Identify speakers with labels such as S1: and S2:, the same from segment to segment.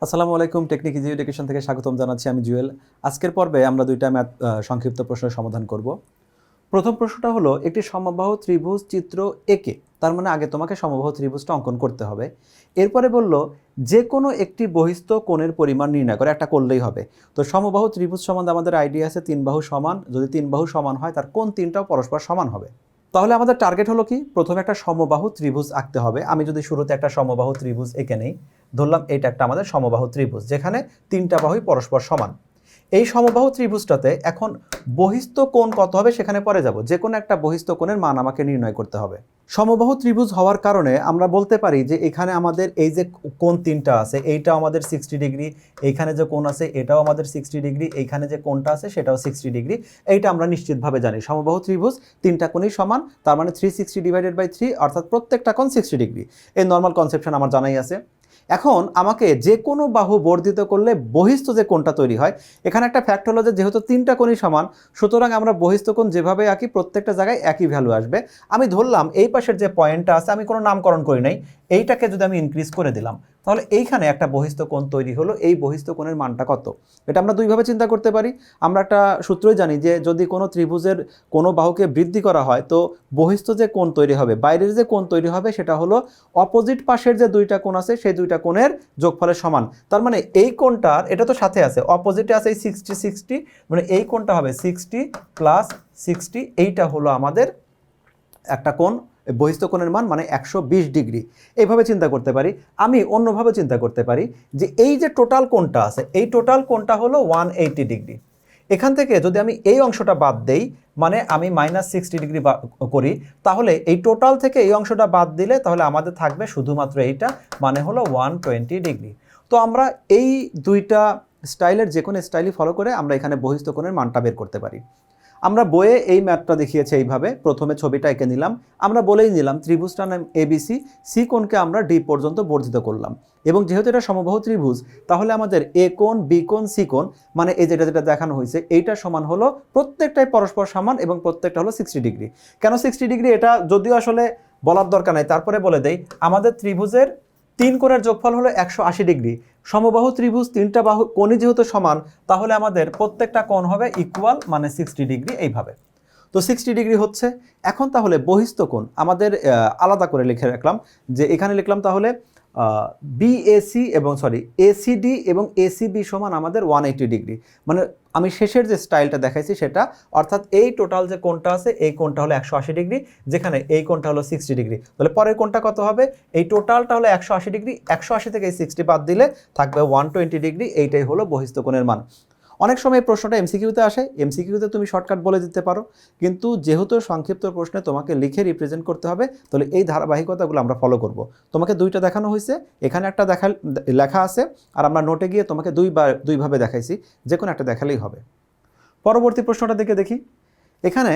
S1: আসসালামু আলাইকুম। Technique easy education থেকে স্বাগতম জানাচ্ছি। আমি জুয়েল। আজকের পর্বে আমরা দুইটা ম্যাথ সংক্ষিপ্ত প্রশ্নের সমাধান করব। প্রথম প্রশ্নটা হলো একটি সমবাহু ত্রিভুজ চিত্র এঁকে, তার মানে আগে তোমাকে সমবাহু ত্রিভুজটা অঙ্কন করতে হবে। এরপরে বলল যে কোনো একটি বহিস্থ কোণের পরিমাণ নির্ণয় করে, একটা করলেই হবে। তো সমবাহু ত্রিভুজ সম্বন্ধে আমাদের আইডিয়া আছে তিন বাহু সমান, যদি তিন বাহু সমান হয় তার কোণ তিনটাও পরস্পর সমান হবে। তাহলে আমাদের টার্গেট হলো কি, প্রথমে একটা সমবাহু ত্রিভুজ আঁকতে হবে। আমি যদি শুরুতে একটা সমবাহু ত্রিভুজ এঁকে নেই, ধরলাম এটা একটা আমাদের সমবাহু ত্রিভুজ যেখানে তিনটা বাহুই পরস্পর সমান। এই সমবাহু ত্রিভুজটাতে এখন বহিস্থ কোণ কত হবে সেখানে পরে যাব। যে কোনো একটা বহিস্থ কোণের মান আমাকে নির্ণয় করতে হবে। সমবাহু ত্রিভুজ হওয়ার কারণে আমরা বলতে পারি যে এখানে আমাদের এই যে কোণ তিনটা আছে এইটাও আমাদের 60 ডিগ্রি, এইখানে যে কোণ আছে এটাও আমাদের 60 ডিগ্রি, এইখানে যে কোণটা আছে সেটাও 60 ডিগ্রি। এইটা আমরা নিশ্চিতভাবে জানি। সমবাহু ত্রিভুজ তিনটা কোণই সমান, তার মানে 360 ডিভাইডেড বাই 3 অর্থাৎ প্রত্যেকটা কোণ 60 ডিগ্রি। এই নর্মাল কনসেপশন আমার জানাই আছে। এখন আমাকে যে কোনো বাহু বর্ধিত করলে বহিস্থ যে কোণটা তৈরি হয়, এখানে একটা ফ্যাক্ট হলো যে যেহেতু তিনটা কোণই সমান, সুতরাং আমরা বহিস্থ কোণ যেভাবে আঁকি প্রত্যেকটা জায়গায় একই ভ্যালু আসবে। আমি ধরলাম এই পাশের যে পয়েন্টটা আছে, আমি কোনো নামকরণ করি নাই, এইটাকে যদি আমি ইনক্রিজ করে দিলাম তাহলে এইখানে একটা বহিস্থ কোণ তৈরি হলো। এই বহিস্থ কোণের মানটা কত, এটা আমরা দুইভাবে চিন্তা করতে পারি। আমরা একটা সূত্রই জানি যে যদি কোনো ত্রিভুজের কোনো বাহুকে বৃদ্ধি করা হয় তো বহিস্থ যে কোণ তৈরি হবে, বাইরের যে কোণ তৈরি হবে সেটা হলো অপোজিট পাশের যে দুইটা কোণ আছে সেই দুইটা কোণের যোগফলের সমান। তার মানে এই কোণটার, এটা তো সাথে আছে, অপোজিটে আছে এই 60 60, মানে এই কোণটা হবে 60 প্লাস 60, এইটা হলো আমাদের একটা কোণ, বহিস্থ কোণের মান মানে 120 ডিগ্রি। এইভাবে চিন্তা করতে পারি। আমি অন্যভাবে চিন্তা করতে পারি যে এই যে টোটাল কোণটা আছে এই টোটাল কোণটা হলো 180 ডিগ্রি। এখান থেকে যদি আমি এই অংশটা বাদ দেই, মানে আমি -60 ডিগ্রি করি, তাহলে এই টোটাল থেকে এই অংশটা বাদ দিলে তাহলে আমাদের থাকবে শুধুমাত্র এইটা, মানে হলো 120 ডিগ্রি। তো আমরা এই দুইটা স্টাইলের যে কোনো স্টাইলই ফলো করে আমরা এখানে বহিস্থ কোণের মানটা বের করতে পারি। আমরা বইয়ে এই ম্যাথটা দেখিয়েছে এইভাবে। প্রথমে ছবিটা এঁকে নিলাম, আমরা বলেই নিলাম ত্রিভুজটার নাম এবিসি, সি কোণকে আমরা ডি পর্যন্ত বর্ধিত করলাম। এবং যেহেতু এটা সমবাহু ত্রিভুজ, তাহলে আমাদের এ কোণ, বি কোণ, সি কোণ, মানে এই যেটা যেটা দেখানো হয়েছে এইটা সমান হলো, প্রত্যেকটাই পরস্পর সমান এবং প্রত্যেকটা হলো 60 ডিগ্রি। কেন 60 ডিগ্রি এটা যদিও আসলে বলার দরকার নাই, তারপরে বলে দেই। আমাদের ত্রিভুজের তিন কোণের যোগফল হলো 180 ডিগ্রি। সমবাহু ত্রিভুজ তিনটা বাহু কোণই যেহেতু সমান, তাহলে আমাদের প্রত্যেকটা কোণ হবে ইকুয়াল, মানে 60 ডিগ্রি। এইভাবে তো 60 ডিগ্রি হচ্ছে। এখন তাহলে বহিস্থ কোণ আমাদের আলাদা করে লিখে রাখলাম, যে এখানে লিখলাম তাহলে বিএসি এবং এসিডি এবং এসিবি সমান আমাদের 180 ডিগ্রি। মানে আমি শেষের যে স্টাইলটা দেখাইছি সেটা, অর্থাৎ এই টোটাল যে কোণটা আছে এই কোণটা হলো 180 ডিগ্রি, যেখানে এই কোণটা হলো 60 ডিগ্রি। তাহলে পরের কোণটা কত হবে, এই টোটালটা হলো 180 ডিগ্রি, 180 থেকে এই 60 বাদ দিলে থাকবে 120 ডিগ্রি। এইটাই হলো বহিস্থ কোণের মান। অনেক সময় এই প্রশ্নটা এমসিকিউতে আসে, এমসিকিউতে তুমি শর্টকাট বলে দিতে পারো, কিন্তু যেহেতু সংক্ষিপ্ত প্রশ্নে তোমাকে লিখে রিপ্রেজেন্ট করতে হবে, তাহলে এই ধারাবাহিকতাগুলো আমরা ফলো করব। তোমাকে দুইটা দেখানো হয়েছে, এখানে একটা লেখা আছে, আর আমরা নোটে গিয়ে তোমাকে দুইভাবে দেখাইছি, যে কোনো একটা দেখালেই হবে। পরবর্তী প্রশ্নটা দেখি। এখানে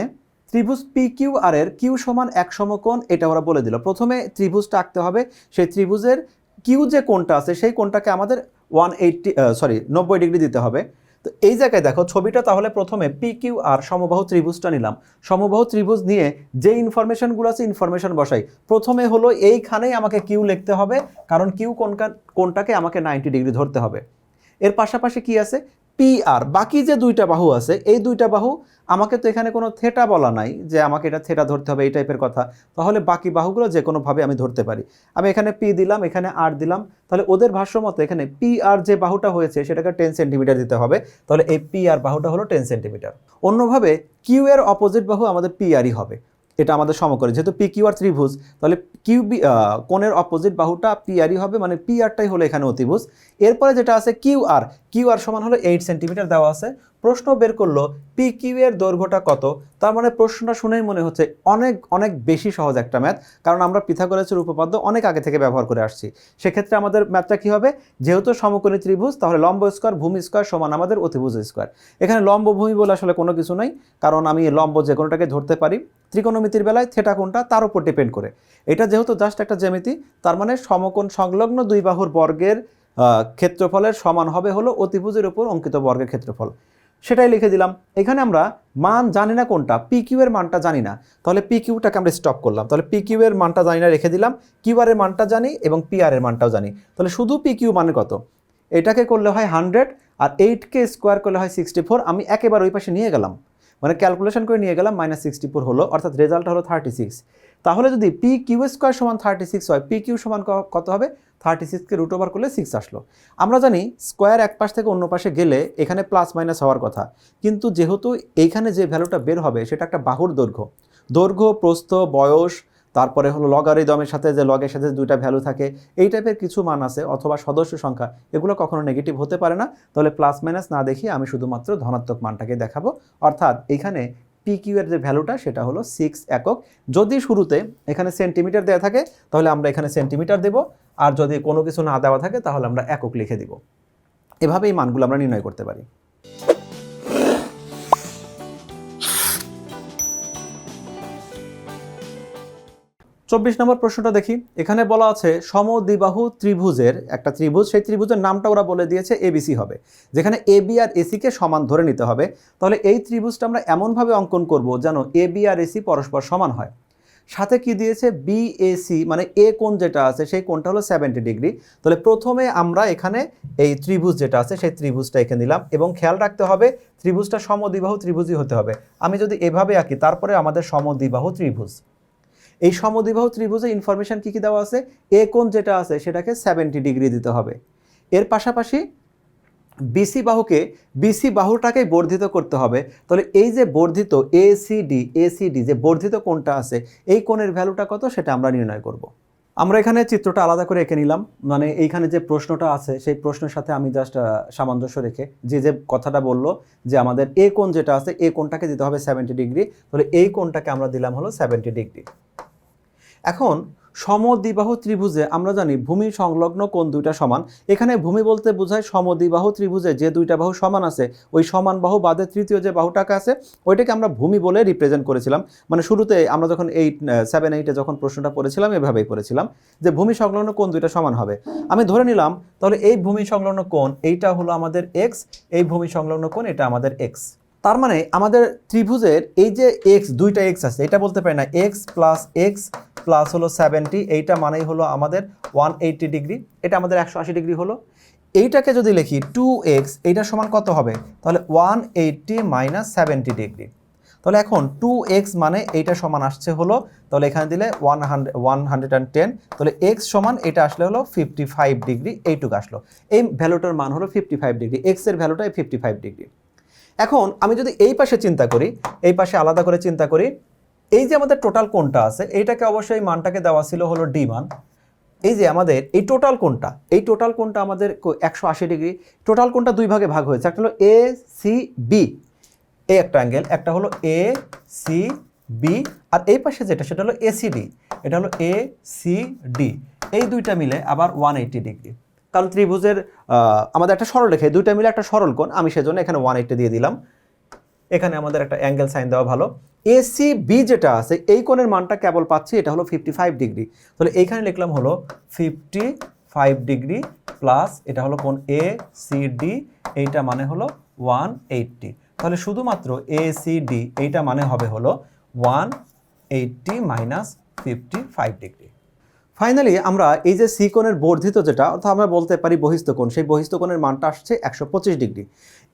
S1: ত্রিভুজ পি কিউ আর এর কিউ সমান 1 সমকোণ, এটা ওরা বলে দিল। প্রথমে ত্রিভুজটা আঁকতে হবে, সেই ত্রিভুজের কিউ যে কোণটা আছে সেই কোণটাকে আমাদের 90 ডিগ্রি দিতে হবে। তো এই জায়গায় দেখো ছবিটা, তাহলে প্রথমে পি কিউ আর সমবাহু ত্রিভুজটা নিলাম। সমবাহু ত্রিভুজ নিয়ে যে ইনফরমেশনগুলো আছে ইনফরমেশন বসাই। প্রথমে হলো এইখানেই আমাকে কিউ লিখতে হবে, কারণ কিউ কোণটাকে আমাকে 90 ডিগ্রি ধরতে হবে। এর পাশাপাশি কি আছে, পি আর, বাকি যে দুইটা বাহু আছে এই দুইটা বাহু, আমাকে তো এখানে কোনো থেটা বলা নাই যে আমাকে এটা থেটা ধরতে হবে এই টাইপের কথা, তাহলে বাকি বাহুগুলো যে কোনোভাবে আমি ধরতে পারি। আমি এখানে পি দিলাম, এখানে আর দিলাম, তাহলে ওদের ভাষ্য মতো এখানে পি আর যে বাহুটা হয়েছে সেটাকে 10 সেন্টিমিটার দিতে হবে, তাহলে এই পি আর বাহুটা হলো 10 সেন্টিমিটার। অন্যভাবে কিউ এর অপোজিট বাহু আমাদের পি আরই হবে, এটা আমাদের সমকোণী, যেহেতু পি কিউ আর ত্রিভুজ, তাহলে কোণের অপোজিট বাহুটা পি আরই হবে, মানে পি আরটাই হলো এখানে অতিভুজ। এরপরে যেটা আছে কিউ আর সমান হলো 8 সেন্টিমিটার দেওয়া আছে। প্রশ্ন বের করলো পি কিউ এর দৈর্ঘ্যটা কত। তার মানে প্রশ্নটা শুনেই মনে হচ্ছে অনেক অনেক বেশি সহজ একটা ম্যাথ, কারণ আমরা পিথাগোরাসের উপপাদ্য অনেক আগে থেকে ব্যবহার করে আসছি। সেক্ষেত্রে আমাদের ম্যাথটা কী হবে, যেহেতু সমকোণী ত্রিভুজ তাহলে লম্ব স্কোয়ার ভূমি স্কোয়ার সমান আমাদের অতিভুজ স্কোয়ার। এখানে লম্ব ভূমি বলে আসলে কোনো কিছু নাই, কারণ আমি লম্ব যে কোনোটাকে ধরতে পারি। ত্রিকোণমিতির বেলায় থেটা কোণটা তার উপর ডিপেন্ড করে। এটা যেহেতু জাস্ট একটা জ্যামিতি, তার মানে সমকোণ সংলগ্ন দুই বাহুর বর্গের ক্ষেত্রফলের সমান হবে হলো অতিভুজের উপর অঙ্কিত বর্গের ক্ষেত্রফল। সেটাই লিখে দিলাম। এখানে আমরা মান জানি না কোনটা, পি কিউ এর মানটা জানি না, তাহলে পি কিউটাকে আমরা স্টপ করলাম। তাহলে পি কিউ এর মানটা জানি না রেখে দিলাম, কিউ আর এর মানটা জানি এবং পি আর এর মানটাও জানি, তাহলে শুধু পি কিউ মানে কত। এটাকে করলে হয় 100 আর 8কে স্কোয়ার করলে হয় 64। আমি একেবারে ওই পাশে নিয়ে গেলাম, মানে ক্যালকুলেশন করে নিয়ে গেলাম, -64 হলো, অর্থাৎ রেজাল্ট হলো 36। তাহলে যদি পি কিউ স্কোয়ার সমান 36 হয়, পি কিউ সমান কত হবে? 36কে রুট ওভার করলে 6 আসলো। আমরা জানি স্কোয়ার এক পাশ থেকে অন্য পাশে গেলে এখানে প্লাস মাইনাস হওয়ার কথা, কিন্তু যেহেতু এইখানে যে ভ্যালুটা বের হবে সেটা একটা বাহুর দৈর্ঘ্য, প্রস্থ, বয়স, তারপরে হলো লগারিদমের সাথে যে লগের সাথে দুইটা ভ্যালু থাকে, এই টাইপের কিছু মান আছে, অথবা সদস্য সংখ্যা, এগুলো কখনো নেগেটিভ হতে পারে না। তাহলে প্লাস মাইনাস না দেখিয়ে আমি শুধুমাত্র ধনাত্মক মানটাকে দেখাবো, অর্থাৎ এখানে পি কিউ এর যে ভ্যালুটা সেটা হলো 6 একক। যদি শুরুতে এখানে সেন্টিমিটার দেওয়া থাকে তাহলে আমরা এখানে সেন্টিমিটার দেব, আর যদি কোনো কিছু না দেওয়া থাকে তাহলে আমরা একক লিখে দিব। এভাবে এই মানগুলো আমরা নির্ণয় করতে পারি। 24 নম্বর প্রশ্নটা দেখি। এখানে বলা আছে সমদ্বিবাহু ত্রিভুজের একটা ত্রিভুজ, সেই ত্রিভুজের নামটা ওরা বলে দিয়েছে এবিসি হবে, যেখানে এবি আর এসিকে সমান ধরে নিতে হবে। তাহলে এই ত্রিভুজটা আমরা এমনভাবে অঙ্কন করব যেন এবি আর এসি পরস্পর সমান হয়। সাথে কি দিয়েছে? বিএসি, মানে এ কোণ যেটা আছে সেই কোণটা হলো 70 ডিগ্রি। তাহলে প্রথমে আমরা এখানে এই ত্রিভুজ যেটা আছে সেই ত্রিভুজটা এঁকে নিলাম, এবং খেয়াল রাখতে হবে ত্রিভুজটা সমদ্বিবাহু ত্রিভুজই হতে হবে। আমি যদি এভাবে আঁকি, তারপরে আমাদের সমদ্বিবাহু ত্রিভুজ, এই সমদ্বিবাহু ত্রিভুজে ইনফরমেশন কি দেওয়া আছে? এ কোণ যেটা আছে সেটাকে 70 ডিগ্রি দিতে হবে। এর পাশাপাশি বিসি বাহুটাকে বর্ধিত করতে হবে। তাহলে এই যে বর্ধিত এসিডি যে বর্ধিত কোণটা আছে, এই কোণের ভ্যালুটা কত সেটা আমরা নির্ণয় করব। আমরা এখানে চিত্রটা আলাদা করে এঁকে নিলাম, মানে এইখানে যে প্রশ্নটা আছে সেই প্রশ্নের সাথে আমি জাস্ট সামঞ্জস্য রেখে যে কথাটা বললো যে আমাদের এ কোণ যেটা আছে এ কোণটাকে দিতে হবে 70 ডিগ্রি, তাহলে এই কোণটাকে আমরা দিলাম হলো 70 ডিগ্রি। এখন সমদ্বিবাহু ত্রিভুজে আমরা জানি ভূমি সংলগ্ন কোণ দুইটা সমান। এখানে ভূমি বলতে বোঝায় সমদ্বিবাহু ত্রিভুজে যে দুইটা বাহু সমান আছে, ওই সমান বাহু বাদে তৃতীয় যে বাহুটাকে আছে ওইটাকে আমরা ভূমি বলে রিপ্রেজেন্ট করেছিলাম। মানে শুরুতে আমরা যখন 7-8-এ যখন প্রশ্নটা পড়েছিলাম এভাবেই পড়েছিলাম যে ভূমি সংলগ্ন কোণ দুইটা সমান হবে। আমি ধরে নিলাম তাহলে এই ভূমি সংলগ্ন কোণ এইটা হলো আমাদের এক্স, এই ভূমি সংলগ্ন কোণ এটা আমাদের এক্স। তার মানে আমাদের ত্রিভুজের এই যে এক্স, দুইটা এক্স আছে, এটা বলতে পারি না এক্স প্লাস হলো 70, এইটা মানেই হলো আমাদের 180 ডিগ্রি, এটা আমাদের 180 ডিগ্রি হলো। এইটাকে যদি লিখি 2x, এইটা সমান কত হবে? তাহলে 180 মাইনাস 70 ডিগ্রি। তাহলে এখন 2x মানে এইটা সমান আসছে হলো, তাহলে এখানে দিলে 110, তাহলে x সমান এটা আসলে হলো 55 ডিগ্রি, এইটুকু আসলো। এই ভ্যালুটার মান হলো 55 ডিগ্রি, x এর ভ্যালুটাই 55 ডিগ্রি। এখন আমি যদি এই পাশে চিন্তা করি, এই পাশে আলাদা করে চিন্তা করি, এই যে আমাদের টোটাল কোণটা আছে এইটাকে অবশ্যই মানটাকে দেওয়া ছিল হলো ডি মান। এই যে আমাদের এই টোটাল কোণটা আমাদের 180 ডিগ্রি। টোটাল কোণটা দুই ভাগে ভাগ হয়েছে, একটা হলো এ সি বি, এই একটা অ্যাঙ্গেল, একটা হলো এ সি বি, আর এই পাশে যেটা সেটা হলো এসিডি, এটা হলো এ সি ডি, এই দুইটা মিলে আবার 180 ডিগ্রি। কারণ ত্রিভুজের আমাদের একটা সরলরেখা, দুইটা মিলে একটা সরল কোণ, আমি সেজন্য এখানে 180 দিয়ে দিলাম। এখানে আমাদের একটা অ্যাঙ্গেল সাইন দেওয়া ভালো। এসিবি যেটা আছে এই কোণের মানটা কেবল পাচ্ছি, এটা হলো 55 ডিগ্রি। তাহলে এইখানে লিখলাম হলো 55 ডিগ্রি প্লাস এটা হলো কোণ এ সি ডি, এইটা মানে হলো 180। তাহলে শুধুমাত্র এসিডি এইটা মানে হবে হলো 180 মাইনাস 55 ডিগ্রি। ফাইনালি আমরা এই যে সি কোণের বর্ধিত যেটা, অর্থাৎ আমরা বলতে পারি বহিস্থ কোণ, সেই বহিস্থ কোণের মানটা আসছে 125 ডিগ্রি।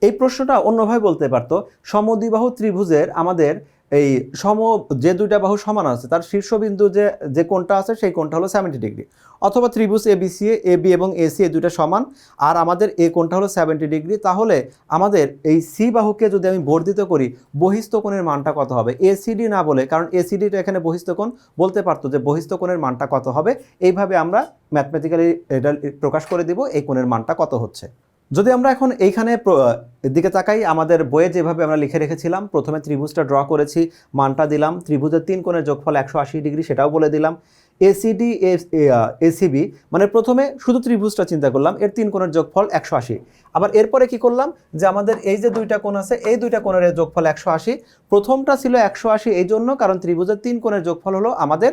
S1: এই প্রশ্নটা অন্যভাবে বলতে পারতো সমদ্বিবাহু ত্রিভুজের আমাদের এই যে দুইটা বাহু সমান আছে তার শীর্ষবিন্দু যে কোণটা আছে সেই কোণটা হলো 70 ডিগ্রি, অথবা ত্রিভুজ এবি এবং এসি এই দুইটা সমান আর আমাদের এই কোণটা হলো 70 ডিগ্রি। তাহলে আমাদের এই সি বাহুকে যদি আমি বর্ধিত করি বহিস্থ কোণের মানটা কত হবে? এসিডি না বলে, কারণ এসিডিটা এখানে বহিস্থ কোণ, বলতে পারতো যে বহিস্থ কোণের মানটা কত হবে। এইভাবে আমরা ম্যাথমেটিক্যালি এটা প্রকাশ করে দিব এই কোণের মানটা কত হচ্ছে। যদি আমরা এখন এইখানে দিকে তাকাই, আমাদের বইয়ে যেভাবে আমরা লিখে রেখেছিলাম, প্রথমে ত্রিভুজটা ড্র করেছি, মানটা দিলাম, ত্রিভুজের 3 কোণের যোগফল 180 ডিগ্রি সেটাও বলে দিলাম। এসিডি এসিবি মানে প্রথমে শুধু ত্রিভুজটা চিন্তা করলাম, এর 3 কোণের যোগফল 180। আবার এরপরে কি করলাম যে আমাদের এই যে দুইটা কোণ আছে এই দুইটা কোণের যোগফল 180। প্রথমটা ছিল 180 এই জন্য কারণ ত্রিভুজের 3 কোণের যোগফল হলো আমাদের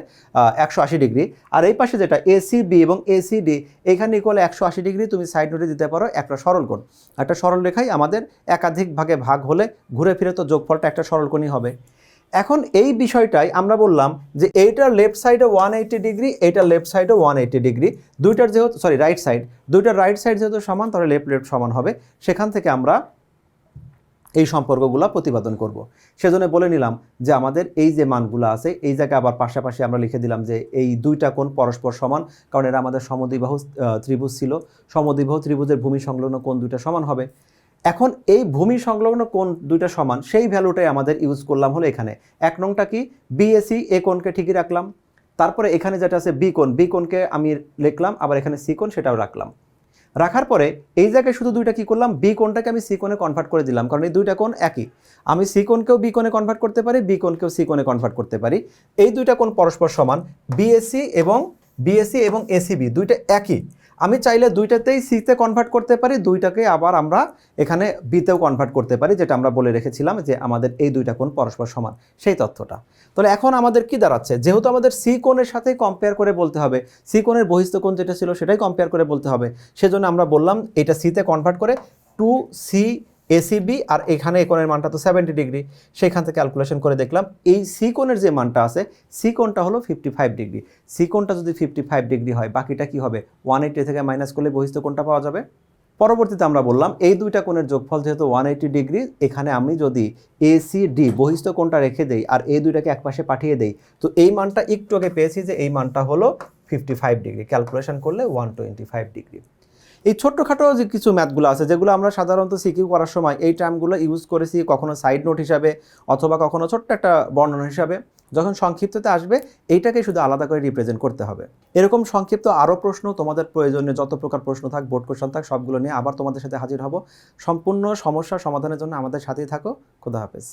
S1: 180 ডিগ্রি। আর এই পাশে যেটা এসিবি এবং এসিডি এখানে ইকুয়াল 180 ডিগ্রি, তুমি সাইড নোটে দিতে পারো একটা সরল কোণ। একটা সরল রেখাই আমাদের একাধিক ভাগে ভাগ হলে ঘুরে ফিরে তো যোগফলটা একটা সরল কোণই হবে। এখন এই বিষয়টাই আমরা বললাম যে এইটার লেফট সাইডে 180 ডিগ্রি, এইটার লেফট সাইডে 180 ডিগ্রি, দুইটার যেহেতু রাইট সাইড, দুইটার রাইট সাইড যেহেতু সমান, তাহলে লেফট লেফট সমান হবে। সেখান থেকে আমরা এই সম্পর্কগুলো প্রতিপাদন করব। সেজন্য বলে নিলাম যে আমাদের এই যে মানগুলো আছে এই জায়গায় আবার পাশাপাশি আমরা লিখে দিলাম যে এই দুইটা কোণ পরস্পর সমান, কারণ এরা আমাদের সমদ্বিবাহু ত্রিভুজ ছিল। সমদ্বিবাহু ত্রিভুজের ভূমি সংলগ্ন কোণ দুইটা সমান হবে। এখন এই ভূমি সংলগ্ন কোণ দুইটা সমান, সেই ভ্যালুটাই আমাদের ইউজ করলাম হলো এখানে। এক নংটা কি, বিএসি, এ কোণকে ঠিকই রাখলাম। তারপরে এখানে যেটা আছে বি কোণ, বি কোণকে আমি লিখলাম, আবার এখানে সি কোণ সেটাও রাখলাম। রাখার পরে এই জায়গায় শুধু দুইটা কি করলাম, বি কোণটাকে আমি সি কোণে কনভার্ট করে দিলাম, কারণ এই দুইটা কোণ একই। আমি সি কোণকেও বি কোণে কনভার্ট করতে পারি, বি কোণকেও সি কোণে কনভার্ট করতে পারি। এই দুইটা কোণ পরস্পর সমান, বিএসি এবং এসিবি দুইটা একই। আমি চাইলে দুইটাতেই সিতে কনভার্ট করতে পারি, দুইটাকে আবার আমরা এখানে বিতেও কনভার্ট করতে পারি, যেটা আমরা বলে রেখেছিলাম যে আমাদের এই দুইটা কোণ পরস্পর সমান, সেই তথ্যটা। তাহলে এখন আমাদের কি দাঁড়াচ্ছে, যেহেতু আমাদের সি কোণের সাথেই কম্পেয়ার করে বলতে হবে, সি কোণের বহিস্থ কোণ যেটা ছিল সেটাই কম্পেয়ার করে বলতে হবে, সেজন্য আমরা বললাম এটা সিতে কনভার্ট করে 2c এসিবি, আর এখানে এই কোণের মানটা তো 70 ডিগ্রি, সেখান থেকে ক্যালকুলেশন করে দেখলাম এই সি কোণের যে মানটা আছে, সি কোণটা হলো 55 ডিগ্রি। সি কোণটা যদি 55 ডিগ্রি হয়, বাকিটা কি হবে, 180 থেকে মাইনাস করলে বহিস্থ কোণটা পাওয়া যাবে। পরবর্তীতে আমরা বললাম এই দুইটা কোণের যোগফল যেহেতু 180 ডিগ্রি, এখানে আমি যদি এসিডি বহিস্থ কোণটা রেখে দেই আর এই দুইটাকে একপাশে পাঠিয়ে দেই, তো এই মানটা একটু আগে পেয়েছি যে এই মানটা হলো 55 ডিগ্রি, ক্যালকুলেশন করলে 125 ডিগ্রি। এই ছোট্টখাটো যে কিছু ম্যাথগুলো আছে যেগুলো আমরা সাধারণত সিকিউ করার সময় এই টার্মগুলো ইউজ করেছি, কখনো সাইড নোট হিসাবে অথবা কখনো ছোট্ট একটা বর্ণনা হিসাবে, যখন সংক্ষিপ্ততে আসবে এইটাকে শুধু আলাদা করে রিপ্রেজেন্ট করতে হবে। এরকম সংক্ষিপ্ত আরও প্রশ্ন, তোমাদের প্রয়োজনীয় যত প্রকার প্রশ্ন থাক, বোর্ড কোশ্চেন থাক, সবগুলো নিয়ে আবার তোমাদের সাথে হাজির হব। সম্পূর্ণ সমস্যা সমাধানের জন্য আমাদের সাথেই থাকো। খোদা হাফেজ।